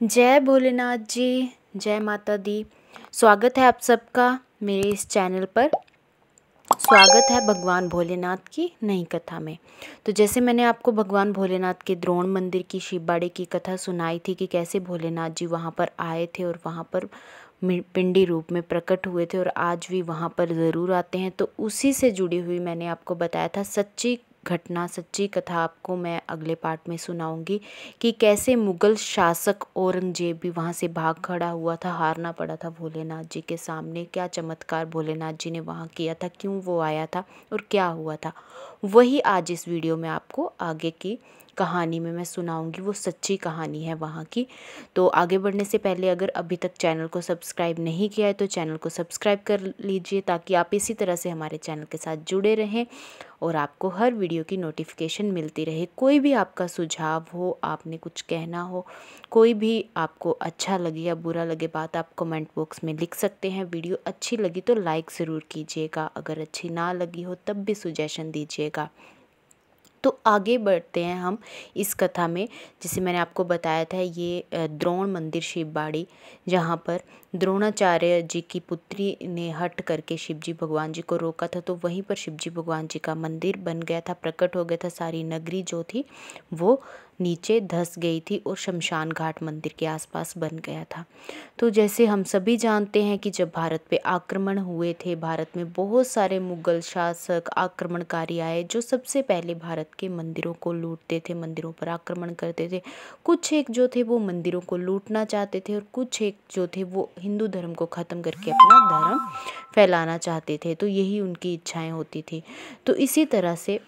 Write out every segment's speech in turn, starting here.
जय भोलेनाथ जी, जय माता दी। स्वागत है आप सबका मेरे इस चैनल पर। स्वागत है भगवान भोलेनाथ की नई कथा में। तो जैसे मैंने आपको भगवान भोलेनाथ के द्रोण मंदिर की शिवबाड़ी की कथा सुनाई थी कि कैसे भोलेनाथ जी वहाँ पर आए थे और वहाँ पर पिंडी रूप में प्रकट हुए थे और आज भी वहाँ पर ज़रूर आते हैं, तो उसी से जुड़ी हुई मैंने आपको बताया था सच्ची घटना, सच्ची कथा आपको मैं अगले पार्ट में सुनाऊंगी कि कैसे मुग़ल शासक औरंगजेब भी वहाँ से भाग खड़ा हुआ था, हारना पड़ा था भोलेनाथ जी के सामने। क्या चमत्कार भोलेनाथ जी ने वहाँ किया था, क्यों वो आया था और क्या हुआ था, वही आज इस वीडियो में आपको आगे की कहानी में मैं सुनाऊंगी। वो सच्ची कहानी है वहाँ की। तो आगे बढ़ने से पहले अगर अभी तक चैनल को सब्सक्राइब नहीं किया है तो चैनल को सब्सक्राइब कर लीजिए, ताकि आप इसी तरह से हमारे चैनल के साथ जुड़े रहें और आपको हर वीडियो की नोटिफिकेशन मिलती रहे। कोई भी आपका सुझाव हो, आपने कुछ कहना हो, कोई भी आपको अच्छा लगे या बुरा लगे बात, आप कमेंट बॉक्स में लिख सकते हैं। वीडियो अच्छी लगी तो लाइक ज़रूर कीजिएगा, अगर अच्छी ना लगी हो तब भी सुजेशन दीजिएगा। तो आगे बढ़ते हैं हम इस कथा में। जिसे मैंने आपको बताया था, ये द्रोण मंदिर शिवबाड़ी, जहाँ पर द्रोणाचार्य जी की पुत्री ने हट करके शिवजी भगवान जी को रोका था, तो वहीं पर शिवजी भगवान जी का मंदिर बन गया था, प्रकट हो गया था। सारी नगरी जो थी वो नीचे धंस गई थी और शमशान घाट मंदिर के आसपास बन गया था। तो जैसे हम सभी जानते हैं कि जब भारत पे आक्रमण हुए थे, भारत में बहुत सारे मुग़ल शासक आक्रमणकारी आए जो सबसे पहले भारत के मंदिरों को लूटते थे, मंदिरों पर आक्रमण करते थे। कुछ एक जो थे वो मंदिरों को लूटना चाहते थे और कुछ एक जो थे वो हिंदू धर्म को ख़त्म करके अपना धर्म फैलाना चाहते थे। तो यही उनकी इच्छाएं होती थी। तो इसी तरह से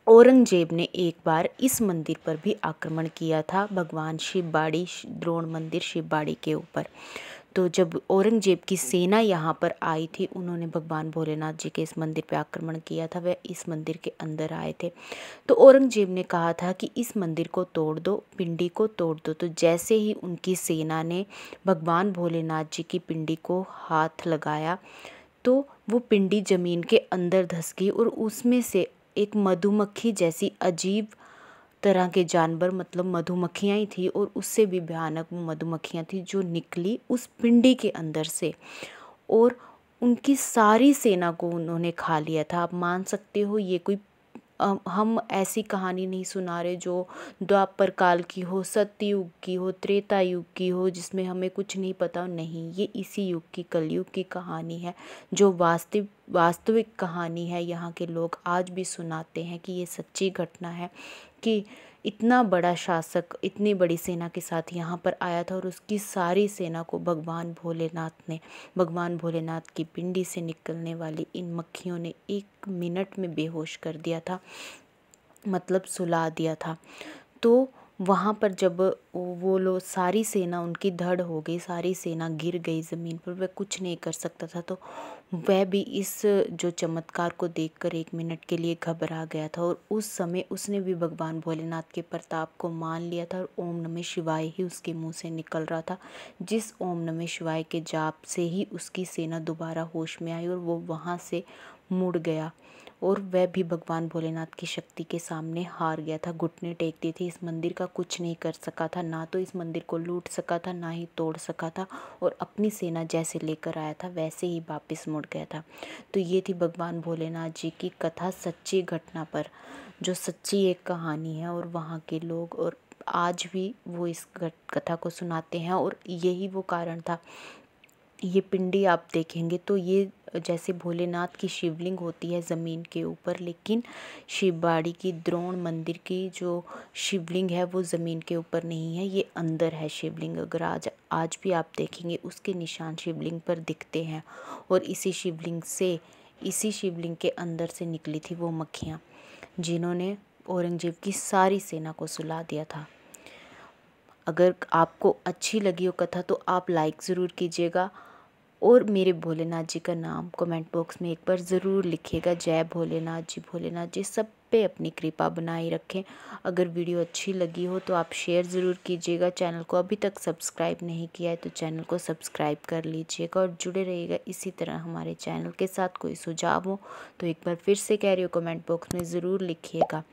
औरंगजेब ने एक बार इस मंदिर पर भी आक्रमण किया था, भगवान शिवबाड़ी द्रोण मंदिर शिवबाड़ी के ऊपर। तो जब औरंगजेब की सेना यहाँ पर आई थी, उन्होंने भगवान भोलेनाथ जी के इस मंदिर पर आक्रमण किया था। वह इस मंदिर के अंदर आए थे। तो औरंगजेब ने कहा था कि इस मंदिर को तोड़ दो, पिंडी को तोड़ दो। तो जैसे ही उनकी सेना ने भगवान भोलेनाथ जी की पिंडी को हाथ लगाया तो वो पिंडी ज़मीन के अंदर धंस गई और उसमें से एक मधुमक्खी जैसी अजीब तरह के जानवर, मतलब मधुमक्खियाँ ही थी और उससे भी भयानक वो मधुमक्खियाँ थी जो निकली उस पिंडी के अंदर से और उनकी सारी सेना को उन्होंने खा लिया था। आप मान सकते हो ये कोई हम ऐसी कहानी नहीं सुना रहे जो द्वापर काल की हो, सतयुग की हो, त्रेता युग की हो, जिसमें हमें कुछ नहीं पता। नहीं, ये इसी युग की, कलयुग की कहानी है, जो वास्तविक कहानी है। यहाँ के लोग आज भी सुनाते हैं कि ये सच्ची घटना है कि इतना बड़ा शासक इतनी बड़ी सेना के साथ यहाँ पर आया था और उसकी सारी सेना को भगवान भोलेनाथ की पिंडी से निकलने वाली इन मक्खियों ने 1 मिनट में बेहोश कर दिया था, मतलब सुला दिया था। तो वहाँ पर जब वो लोग, सारी सेना उनकी धड़ हो गई, सारी सेना गिर गई ज़मीन पर, वह कुछ नहीं कर सकता था। तो वह भी इस जो चमत्कार को देखकर 1 मिनट के लिए घबरा गया था और उस समय उसने भी भगवान भोलेनाथ के प्रताप को मान लिया था और ओम नमः शिवाय ही उसके मुंह से निकल रहा था। जिस ओम नमः शिवाय के जाप से ही उसकी सेना दोबारा होश में आई और वो वहाँ से मुड़ गया और वह भी भगवान भोलेनाथ की शक्ति के सामने हार गया था, घुटने टेक दिए थे। इस मंदिर का कुछ नहीं कर सका था, ना तो इस मंदिर को लूट सका था, ना ही तोड़ सका था और अपनी सेना जैसे लेकर आया था वैसे ही वापस मुड़ गया था। तो ये थी भगवान भोलेनाथ जी की कथा, सच्ची घटना पर, जो सच्ची एक कहानी है। और वहाँ के लोग और आज भी वो इस कथा को सुनाते हैं और यही वो कारण था। ये पिंडी आप देखेंगे तो ये जैसे भोलेनाथ की शिवलिंग होती है ज़मीन के ऊपर, लेकिन शिवबाड़ी की द्रोण मंदिर की जो शिवलिंग है वो ज़मीन के ऊपर नहीं है, ये अंदर है शिवलिंग। अगर आज भी आप देखेंगे उसके निशान शिवलिंग पर दिखते हैं और इसी शिवलिंग के अंदर से निकली थी वो मक्खियाँ जिन्होंने औरंगजेब की सारी सेना को सुला दिया था। अगर आपको अच्छी लगी हो कथा तो आप लाइक ज़रूर कीजिएगा और मेरे भोलेनाथ जी का नाम कमेंट बॉक्स में एक बार ज़रूर लिखिएगा। जय भोलेनाथ जी सब पे अपनी कृपा बनाए रखें। अगर वीडियो अच्छी लगी हो तो आप शेयर ज़रूर कीजिएगा। चैनल को अभी तक सब्सक्राइब नहीं किया है तो चैनल को सब्सक्राइब कर लीजिएगा और जुड़े रहिएगा इसी तरह हमारे चैनल के साथ। कोई सुझाव हो तो एक बार फिर से कह रही हूँ, कमेंट बॉक्स में ज़रूर लिखिएगा।